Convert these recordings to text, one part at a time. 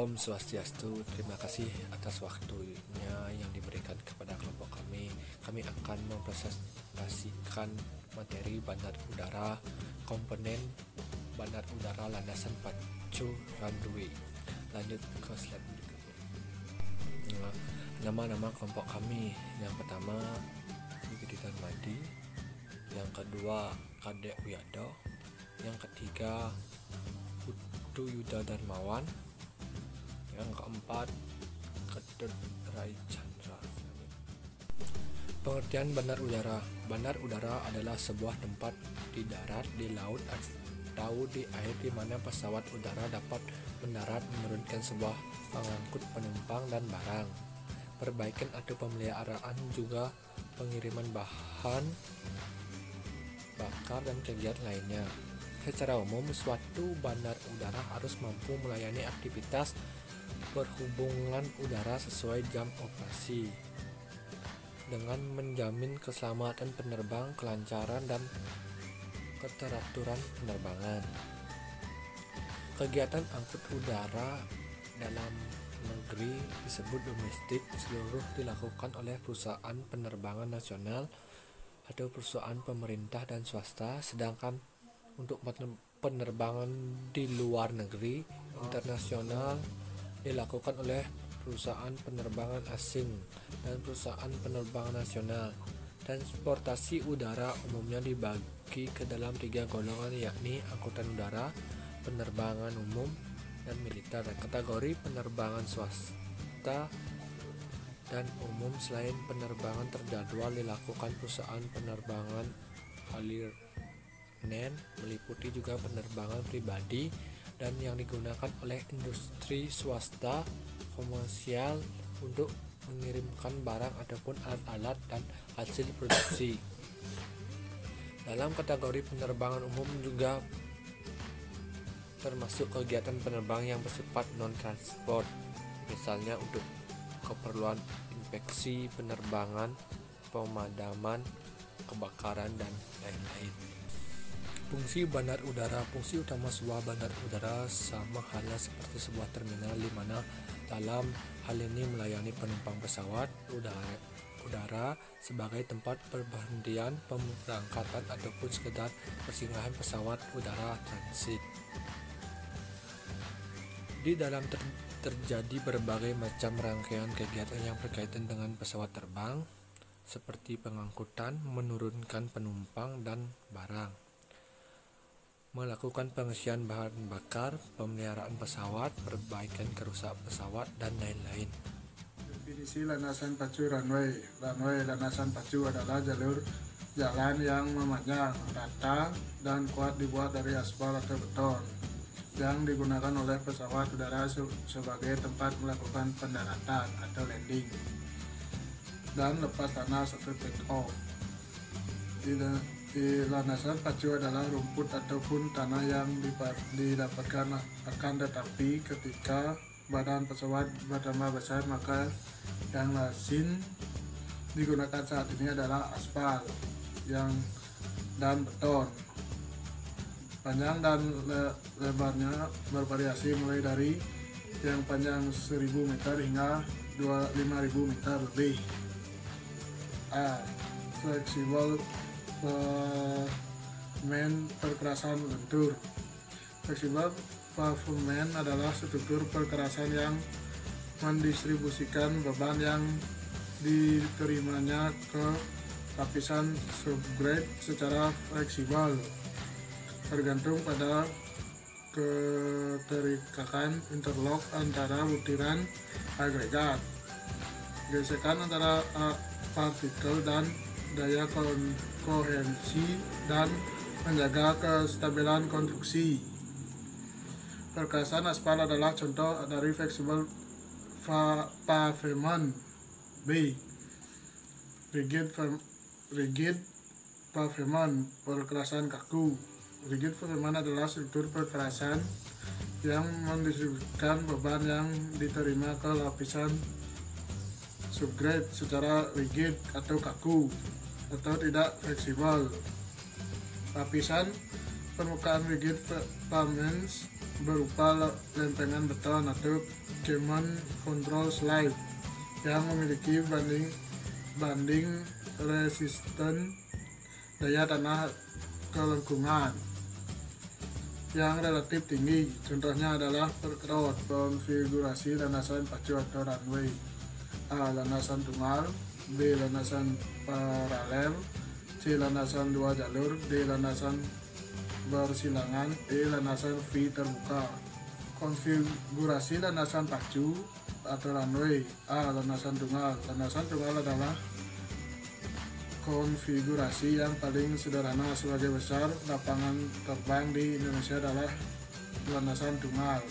Om Swastiastu, terima kasih atas waktunya yang diberikan kepada kelompok kami. Kami akan mempresentasikan materi bandar udara, komponen bandar udara landasan pacu runway. Lanjut ke slide berikutnya. Nama-nama kelompok kami, yang pertama Wigidi Darmadi, yang kedua Kadek Wiyado, yang ketiga Putu Yuda Darmawan, yang keempat Ketut Rai Chandra. Pengertian bandar udara. Bandar udara adalah sebuah tempat di darat, di laut, atau di air di mana pesawat udara dapat mendarat, menurunkan sebuah pengangkut penumpang dan barang, perbaikan atau pemeliharaan, juga pengiriman bahan bakar dan kegiatan lainnya. Secara umum, suatu bandar udara harus mampu melayani aktivitas perhubungan udara sesuai jam operasi dengan menjamin keselamatan penerbang, kelancaran, dan keteraturan penerbangan. Kegiatan angkut udara dalam negeri disebut domestik, seluruh dilakukan oleh perusahaan penerbangan nasional atau perusahaan pemerintah dan swasta, sedangkan untuk penerbangan di luar negeri internasional dilakukan oleh perusahaan penerbangan asing dan perusahaan penerbangan nasional. Transportasi udara umumnya dibagi ke dalam 3 golongan, yakni angkutan udara, penerbangan umum, dan militer. Kategori penerbangan swasta dan umum selain penerbangan terjadwal dilakukan perusahaan penerbangan airline meliputi juga penerbangan pribadi dan yang digunakan oleh industri swasta komersial untuk mengirimkan barang ataupun alat-alat dan hasil produksi. Dalam kategori penerbangan umum juga termasuk kegiatan penerbangan yang bersifat non-transport, misalnya untuk keperluan inspeksi penerbangan, pemadaman kebakaran, dan lain-lain. Fungsi bandar udara. Fungsi utama sebuah bandar udara sama halnya seperti sebuah terminal, di mana dalam hal ini melayani penumpang pesawat udara sebagai tempat perberhentian, pemberangkatan, ataupun sekedar persinggahan pesawat udara transit. Di dalam terjadi berbagai macam rangkaian kegiatan yang berkaitan dengan pesawat terbang, seperti pengangkutan, menurunkan penumpang dan barang, melakukan pengisian bahan bakar, pemeliharaan pesawat, perbaikan kerusakan pesawat, dan lain-lain. Definisi landasan pacu runway. Runway landasan pacu adalah jalur jalan yang memanjang, rata, dan kuat dibuat dari aspal atau beton, yang digunakan oleh pesawat udara sebagai tempat melakukan pendaratan atau landing dan lepas landas atau take off. Di landasan pacu adalah rumput ataupun tanah yang didapatkan, akan tetapi ketika badan pesawat bertambah besar maka yang lazim digunakan saat ini adalah aspal dan beton. Panjang dan lebarnya bervariasi mulai dari yang panjang 1000 meter hingga 5000 meter lebih. Fleksibel pavement perkerasan lentur. Fleksibel pavement adalah struktur perkerasan yang mendistribusikan beban yang diterimanya ke lapisan subgrade secara fleksibel, tergantung pada keterikatan interlock antara butiran agregat, gesekan antara partikel, dan daya kohensi, dan menjaga kestabilan konstruksi. Perkerasan aspal adalah contoh dari fleksibel pavement. B. Rigid pavement, perkerasan kaku. Rigid pavement adalah struktur perkerasan yang mendistribusikan beban yang diterima ke lapisan subgrade secara rigid atau kaku atau tidak fleksibel. Lapisan permukaan rigid pavement berupa lempengan beton atau common control slab yang memiliki banding resisten daya tanah kelengkungan yang relatif tinggi. Contohnya adalah perkerot. Konfigurasi landasan pacu atau runway: A. Landasan tunggal, B. Landasan paralel, C. Landasan dua jalur, D. Landasan bersilangan, E. Landasan V terbuka. Konfigurasi landasan pacu atau runway: A. Landasan tunggal. Landasan tunggal adalah konfigurasi yang paling sederhana. Sebagai besar lapangan terbang di Indonesia adalah landasan tunggal.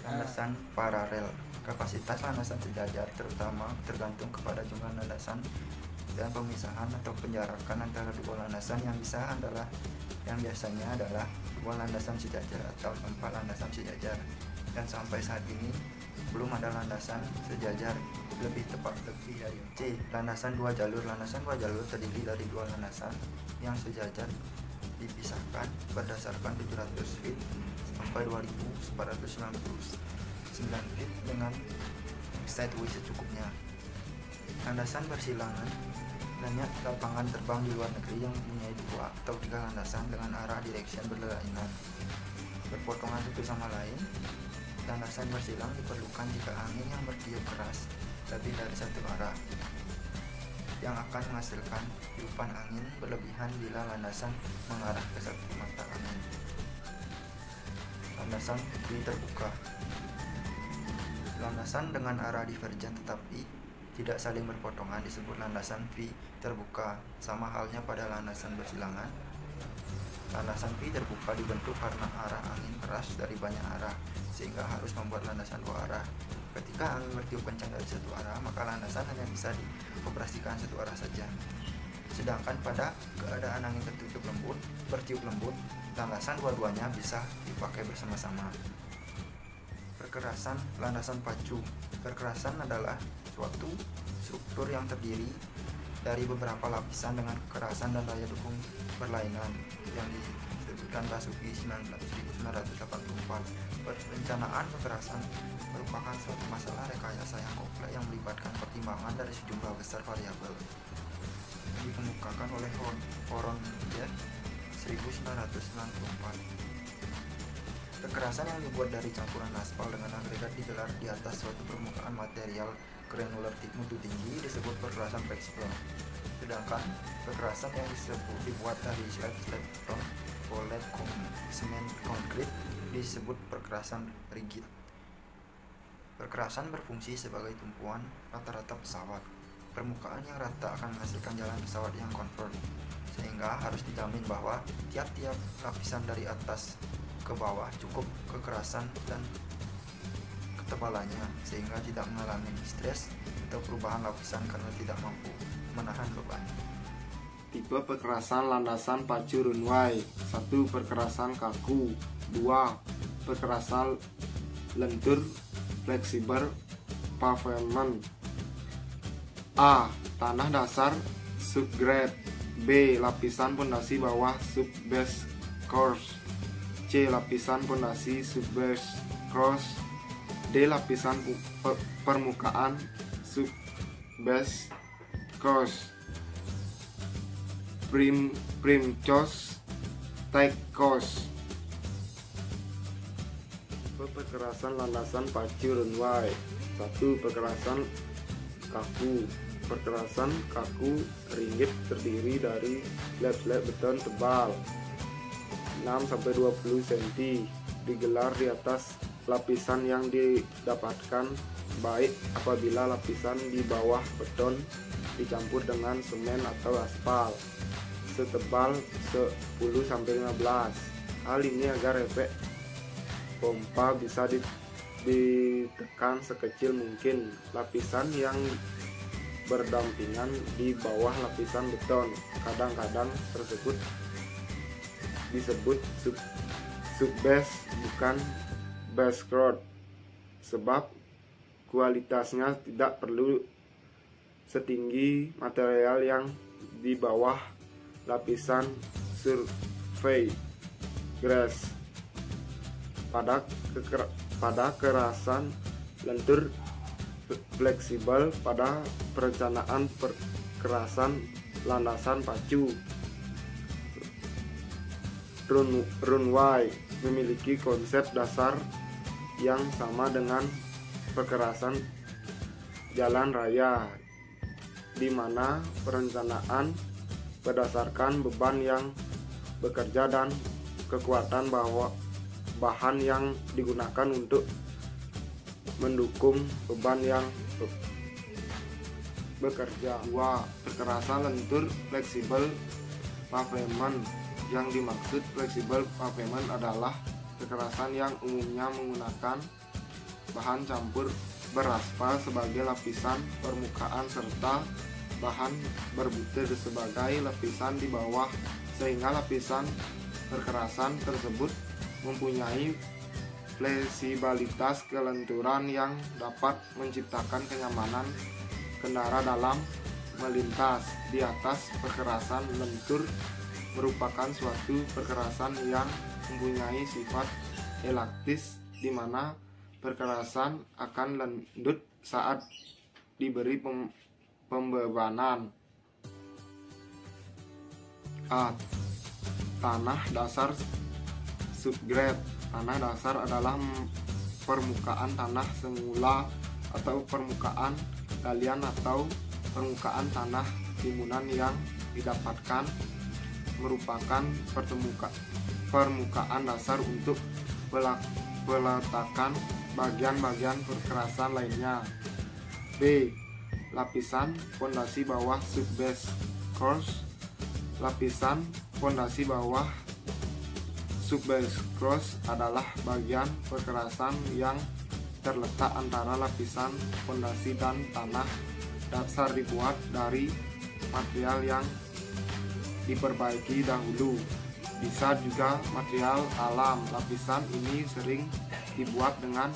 Landasan paralel: kapasitas landasan sejajar terutama tergantung kepada jumlah landasan dan pemisahan atau penjarakan antara dua landasan yang biasanya adalah dua landasan sejajar atau 4 landasan sejajar, dan sampai saat ini belum ada landasan sejajar, lebih dari C. Landasan dua jalur. Landasan dua jalur terdiri dari dua landasan yang sejajar dipisahkan berdasarkan 700 feet sampai 2499 feet dengan sideway secukupnya. Landasan bersilangan: banyak lapangan terbang di luar negeri yang mempunyai 2 atau 3 landasan dengan arah direction berlainan, berpotongan satu sama lain. Landasan bersilang diperlukan jika angin yang bertiup keras lebih dari satu arah, yang akan menghasilkan tiupan angin berlebihan bila landasan mengarah ke satu mata angin. Landasan V terbuka: landasan dengan arah divergen tetapi tidak saling berpotongan disebut landasan V terbuka. Sama halnya pada landasan bersilangan. Landasan V terbuka dibentuk karena arah angin keras dari banyak arah, sehingga harus membuat landasan dua arah. Ketika angin bertiup kencang dari satu arah, maka landasan hanya bisa dioperasikan satu arah saja. Sedangkan pada keadaan angin bertiup lembut, landasan dua-duanya bisa dipakai bersama-sama. Perkerasan landasan pacu: perkerasan adalah suatu struktur yang terdiri dari beberapa lapisan dengan kekerasan dan daya dukung berlainan yang disebutkan Basuki 1984. Perencanaan kekerasan merupakan suatu masalah rekayasa yang kompleks yang melibatkan pertimbangan dari sejumlah besar variabel. Dikemukakan oleh Horonjeff 1994. Kekerasan yang dibuat dari campuran aspal dengan agregat digelar di atas suatu permukaan material granular mutu tinggi disebut perkerasan fleksibel. Sedangkan kekerasan yang dibuat dari slab beton, polet, semen, konkrit disebut perkerasan rigid. Perkerasan berfungsi sebagai tumpuan rata-rata pesawat. Permukaan yang rata akan menghasilkan jalan pesawat yang konvert, sehingga harus dijamin bahwa tiap-tiap lapisan dari atas ke bawah cukup kekerasan dan ketebalannya, sehingga tidak mengalami stres atau perubahan lapisan karena tidak mampu menahan beban. Tipe perkerasan landasan pacu runway: 1. Perkerasan kaku. 2. Perkerasan lentur fleksibel pavement. A. Tanah dasar subgrade. B. Lapisan pondasi bawah subbase course. C. Lapisan pondasi subbase course. D. Lapisan permukaan subbase course. Primchos tight course. Perkerasan landasan pacu runway: 1. Perkerasan kaku. Perkerasan kaku ringgit terdiri dari slab beton tebal 6-20 cm, digelar di atas lapisan yang didapatkan baik apabila lapisan di bawah beton dicampur dengan semen atau aspal setebal 10-15. Hal ini agar efek pompa bisa ditekan sekecil mungkin. Lapisan yang berdampingan di bawah lapisan beton kadang-kadang tersebut disebut subbase bukan base course, sebab kualitasnya tidak perlu setinggi material yang di bawah lapisan survey grass. pada kerasan lentur fleksibel pada perencanaan kerasan landasan pacu. Runway memiliki konsep dasar yang sama dengan perkerasan jalan raya, di mana perencanaan berdasarkan beban yang bekerja dan kekuatan bahan yang digunakan untuk mendukung beban yang bekerja. 2. Kekerasan lentur fleksibel pavement. Yang dimaksud fleksibel pavement adalah kekerasan yang umumnya menggunakan bahan campur beraspal sebagai lapisan permukaan serta bahan berbutir sebagai lapisan di bawah, sehingga lapisan perkerasan tersebut mempunyai fleksibilitas kelenturan yang dapat menciptakan kenyamanan kendaraan dalam melintas. Di atas, perkerasan lentur merupakan suatu perkerasan yang mempunyai sifat elastis, di mana perkerasan akan lembut saat diberi pembebanan. A. Tanah dasar subgrade. Tanah dasar adalah permukaan tanah semula atau permukaan galian atau permukaan tanah timunan yang didapatkan merupakan permukaan dasar untuk peletakan bagian-bagian perkerasan lainnya. B. Lapisan fondasi bawah subbase course. Lapisan fondasi bawah subbase course adalah bagian perkerasan yang terletak antara lapisan fondasi dan tanah dasar, dibuat dari material yang diperbaiki dahulu, bisa juga material alam. Lapisan ini sering dibuat dengan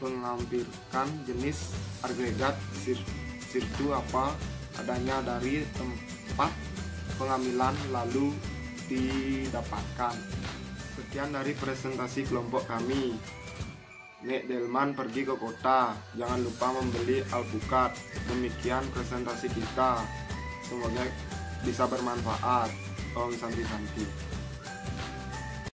mengampirkan jenis agregat sirtu apa adanya dari tempat pengambilan lalu didapatkan. Sekian dari presentasi kelompok kami. Nek Delman pergi ke kota, jangan lupa membeli alpukat. Demikian presentasi kita, semoga bisa bermanfaat. Om Santi Santi.